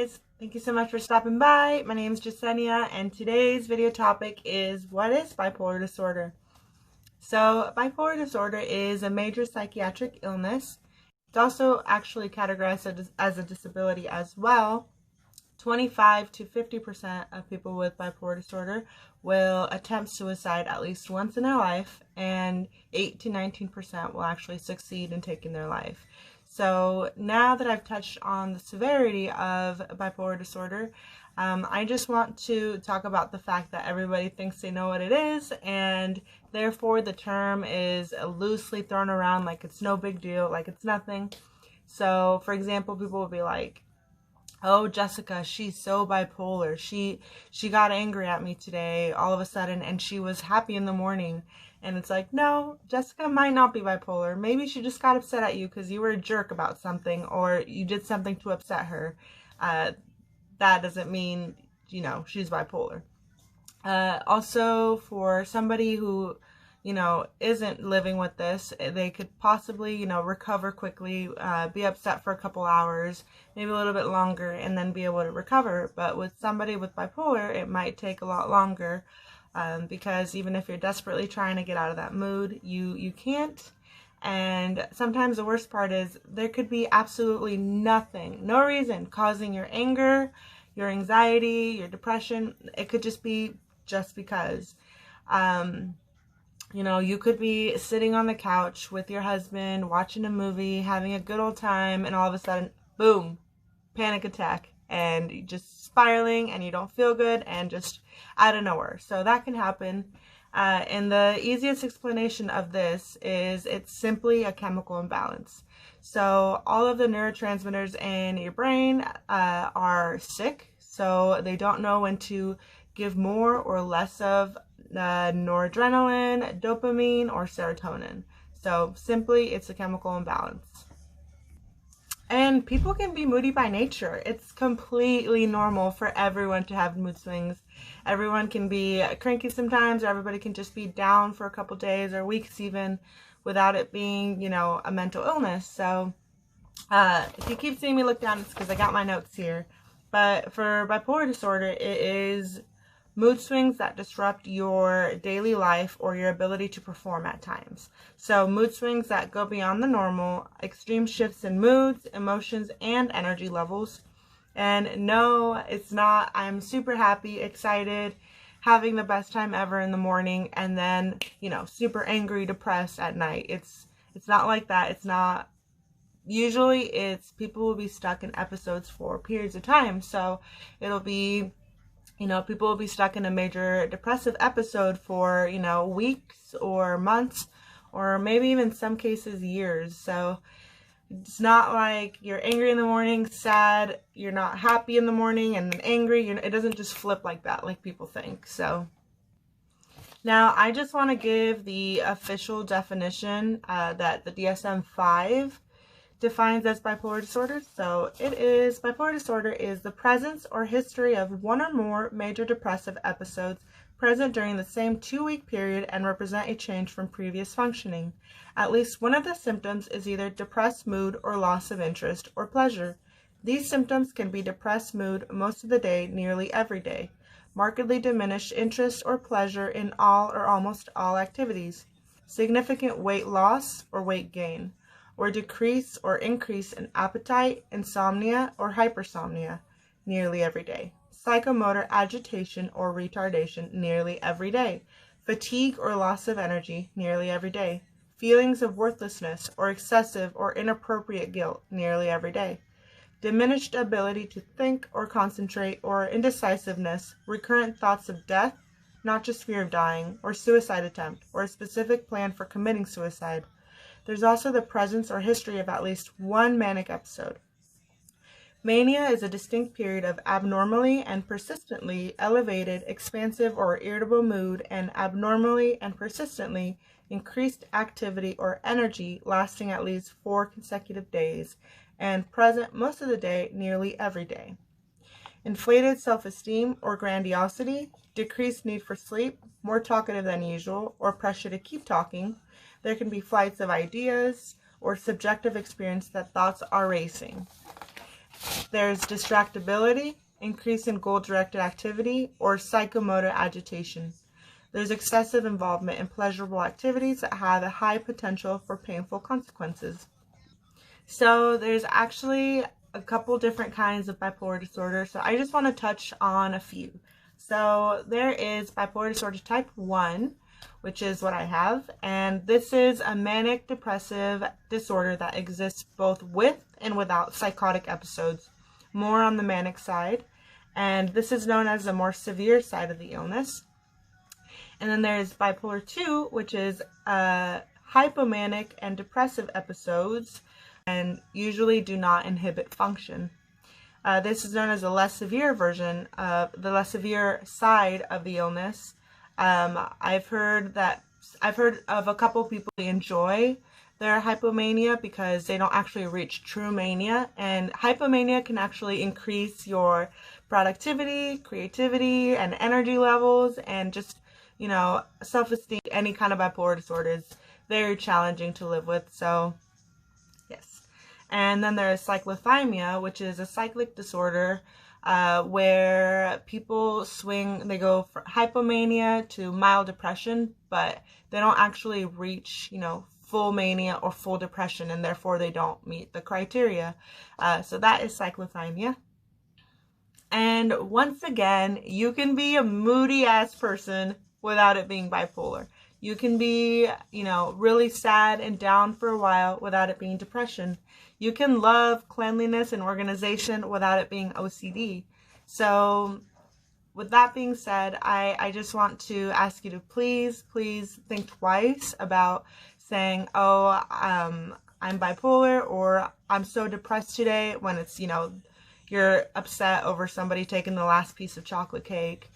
guys, thank you so much for stopping by. My name is Jasenia, and today's video topic is what is bipolar disorder? So bipolar disorder is a major psychiatric illness. It's also actually categorized as a disability as well. 25 to 50% of people with bipolar disorder will attempt suicide at least once in their life, and 8 to 19% will actually succeed in taking their life. So now that I've touched on the severity of bipolar disorder, I just want to talk about the fact that everybody thinks they know what it is, and therefore the term is loosely thrown around like it's no big deal, like it's nothing. So for example, people will be like, oh, Jessica, she's so bipolar. She got angry at me today all of a sudden, and she was happy in the morning. And it's like, no, Jessica might not be bipolar. Maybe she just got upset at you because you were a jerk about something, or you did something to upset her. That doesn't mean, she's bipolar. Also, for somebody who, isn't living with this, they could possibly, recover quickly, be upset for a couple hours, maybe a little bit longer, and then be able to recover. But with somebody with bipolar, it might take a lot longer, because even if you're desperately trying to get out of that mood, you can't. And sometimes the worst part is there could be absolutely nothing, no reason causing your anger, your anxiety, your depression. It could just be just because. You could be sitting on the couch with your husband, watching a movie, having a good old time, and all of a sudden, boom, panic attack, and you're just spiraling, and you don't feel good, and just out of nowhere. So that can happen. And the easiest explanation of this is it's simply a chemical imbalance. So all of the neurotransmitters in your brain are sick, so they don't know when to give more or less of noradrenaline, dopamine, or serotonin. So simply, it's a chemical imbalance. And people can be moody by nature. It's completely normal for everyone to have mood swings. Everyone can be cranky sometimes, or everybody can just be down for a couple days or weeks even without it being, a mental illness. So if you keep seeing me look down, it's because I got my notes here. But for bipolar disorder, it is mood swings that disrupt your daily life or your ability to perform at times. So mood swings that go beyond the normal, extreme shifts in moods, emotions, and energy levels. And no, it's not I'm super happy, excited, having the best time ever in the morning, and then, super angry, depressed at night. It's not like that. It's not. Usually it's people will be stuck in episodes for periods of time. So it'll be, people will be stuck in a major depressive episode for, weeks or months, or maybe even some cases years. So it's not like you're angry in the morning, sad, you're not happy in the morning, and then angry. It doesn't just flip like that, like people think. So now I just want to give the official definition that the DSM-5 defines as bipolar disorder. So bipolar disorder is the presence or history of one or more major depressive episodes present during the same 2-week period and represent a change from previous functioning. At least one of the symptoms is either depressed mood or loss of interest or pleasure. These symptoms can be depressed mood most of the day, nearly every day, markedly diminished interest or pleasure in all or almost all activities, significant weight loss or weight gain, or decrease or increase in appetite, insomnia, or hypersomnia, nearly every day. Psychomotor agitation or retardation, nearly every day. Fatigue or loss of energy, nearly every day. Feelings of worthlessness or excessive or inappropriate guilt, nearly every day. Diminished ability to think or concentrate or indecisiveness, recurrent thoughts of death, not just fear of dying, or suicide attempt, or a specific plan for committing suicide. There's also the presence or history of at least one manic episode. Mania is a distinct period of abnormally and persistently elevated, expansive, or irritable mood, and abnormally and persistently increased activity or energy lasting at least 4 consecutive days, and present most of the day, nearly every day. Inflated self-esteem or grandiosity, decreased need for sleep, more talkative than usual, or pressure to keep talking. There can be flights of ideas or subjective experience that thoughts are racing. there's distractibility, increase in goal-directed activity, or psychomotor agitation. There's excessive involvement in pleasurable activities that have a high potential for painful consequences. So there's actually a couple different kinds of bipolar disorder, so I just want to touch on a few. So there is bipolar disorder type 1, which is what I have, and this is a manic depressive disorder that exists both with and without psychotic episodes, more on the manic side, and this is known as the more severe side of the illness. And then there's bipolar 2, which is hypomanic and depressive episodes and usually do not inhibit function. This is known as the less severe version of the less severe side of the illness. I've heard of a couple people who enjoy their hypomania because they don't actually reach true mania, and hypomania can actually increase your productivity, creativity, and energy levels, and just, you know, self-esteem. Any kind of bipolar disorder is very challenging to live with, so yes. And then there's cyclothymia, which is a cyclic disorder where people swing, they go from hypomania to mild depression, but they don't actually reach, you know, full mania or full depression, and therefore they don't meet the criteria. So that is cyclothymia. And once again, you can be a moody ass person without it being bipolar. You can be, you know, really sad and down for a while without it being depression. You can love cleanliness and organization without it being OCD. So with that being said, I just want to ask you to please think twice about saying, oh, I'm bipolar, or I'm so depressed today, when it's, you know, you're upset over somebody taking the last piece of chocolate cake.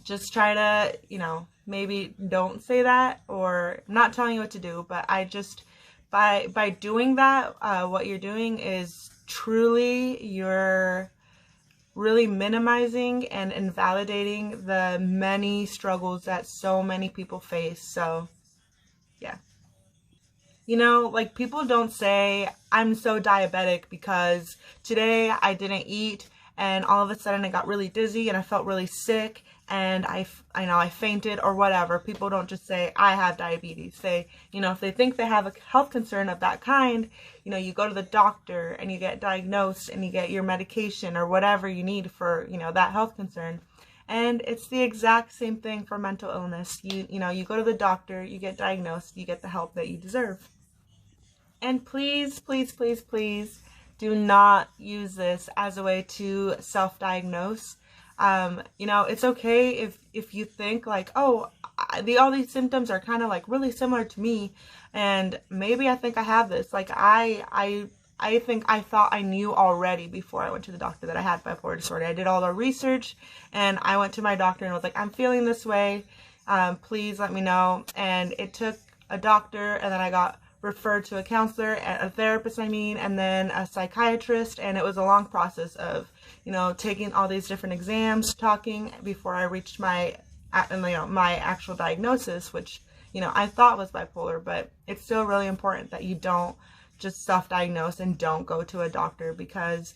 Just try to, you know, maybe don't say that, or I'm not telling you what to do, but I just, by doing that, what you're doing is truly, you're really minimizing and invalidating the many struggles that so many people face. So yeah. You know, like, people don't say, I'm so diabetic because today I didn't eat and all of a sudden I got really dizzy and I felt really sick and I fainted or whatever. People don't just say, I have diabetes. They, you know, if they think they have a health concern of that kind, you know, you go to the doctor and you get diagnosed and you get your medication or whatever you need for, you know, that health concern. And it's the exact same thing for mental illness. You know, you go to the doctor, you get diagnosed, you get the help that you deserve. And please do not use this as a way to self-diagnose. You know, it's okay if you think like, oh, all these symptoms are kind of like really similar to me, and maybe I think I have this. Like, I think I thought I knew already before I went to the doctor that I had bipolar disorder. I did all the research and I went to my doctor and was like, I'm feeling this way. Please let me know. And it took a doctor, and then I got referred to a counselor, a therapist, and then a psychiatrist, and it was a long process of, you know, taking all these different exams, talking before I reached my actual diagnosis, which, you know, I thought was bipolar. But it's still really important that you don't just self-diagnose and don't go to a doctor, because,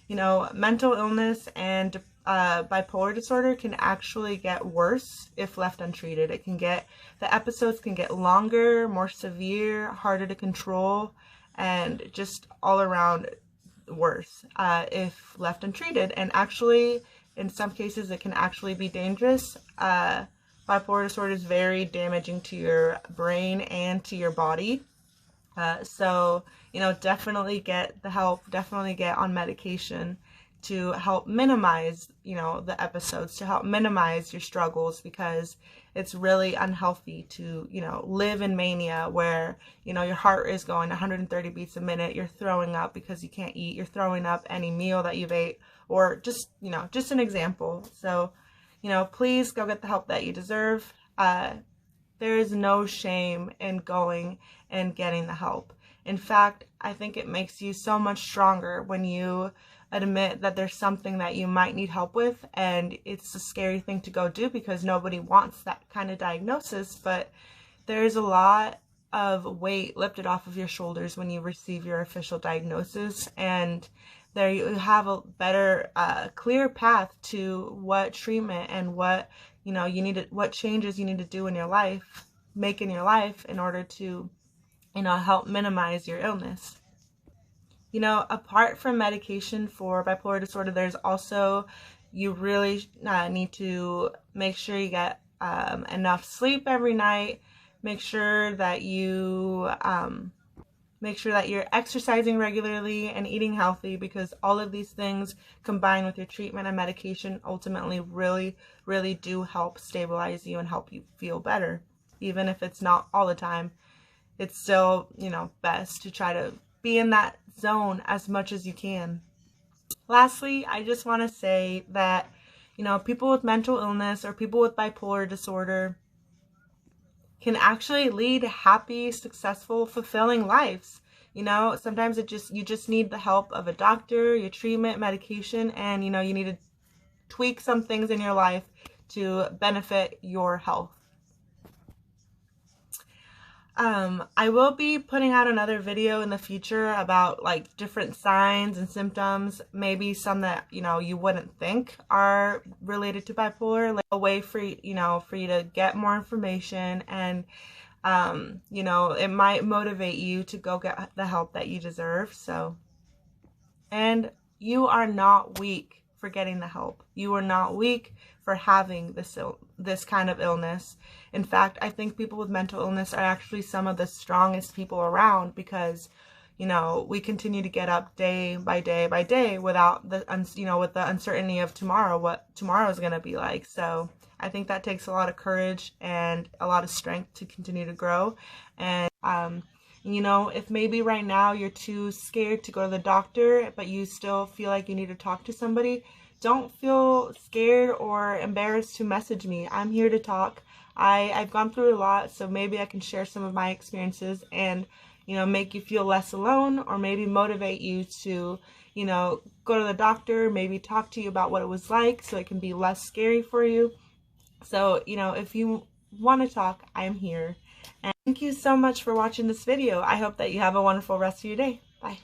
you know, mental illness and bipolar disorder can actually get worse if left untreated. The episodes can get longer, more severe, harder to control, and just all around worse if left untreated. And actually, in some cases, it can actually be dangerous. Bipolar disorder is very damaging to your brain and to your body. So, you know, definitely get the help, definitely get on medication to help minimize, you know, the episodes, to help minimize your struggles, because it's really unhealthy to, you know, live in mania where, you know, your heart is going 130 beats a minute, you're throwing up because you can't eat, you're throwing up any meal that you've ate, or just, you know, just an example. So, you know, please go get the help that you deserve. There is no shame in going and getting the help. In fact, I think it makes you so much stronger when you admit that there's something that you might need help with, and it's a scary thing to go do because nobody wants that kind of diagnosis, but there's a lot of weight lifted off of your shoulders when you receive your official diagnosis, and there you have a better, clear path to what treatment and what, what changes you need to do in your life, make in your life in order to, help minimize your illness. Apart from medication for bipolar disorder, there's also, you really need to make sure you get enough sleep every night. Make sure that you're exercising regularly and eating healthy, because all of these things combined with your treatment and medication ultimately really, really do help stabilize you and help you feel better. Even if it's not all the time, it's still, best to try to be in that zone as much as you can. Lastly, I just want to say that, people with mental illness or people with bipolar disorder can actually lead happy, successful, fulfilling lives. Sometimes you just need the help of a doctor, your treatment, medication, and, you need to tweak some things in your life to benefit your health. I will be putting out another video in the future about like different signs and symptoms, maybe some that, you wouldn't think are related to bipolar, like a way for you to get more information, and, it might motivate you to go get the help that you deserve. And you are not weak for getting the help. You are not weak for having this kind of illness. In fact, I think people with mental illness are actually some of the strongest people around, because, we continue to get up day by day by day without with the uncertainty of tomorrow, what tomorrow is going to be like. So I think that takes a lot of courage and a lot of strength to continue to grow. And, if maybe right now you're too scared to go to the doctor, but you still feel like you need to talk to somebody, don't feel scared or embarrassed to message me. I'm here to talk. I've gone through a lot, so maybe I can share some of my experiences and, make you feel less alone, or maybe motivate you to, go to the doctor, maybe talk to you about what it was like so it can be less scary for you. So, if you want to talk, I'm here. And thank you so much for watching this video. I hope that you have a wonderful rest of your day. Bye.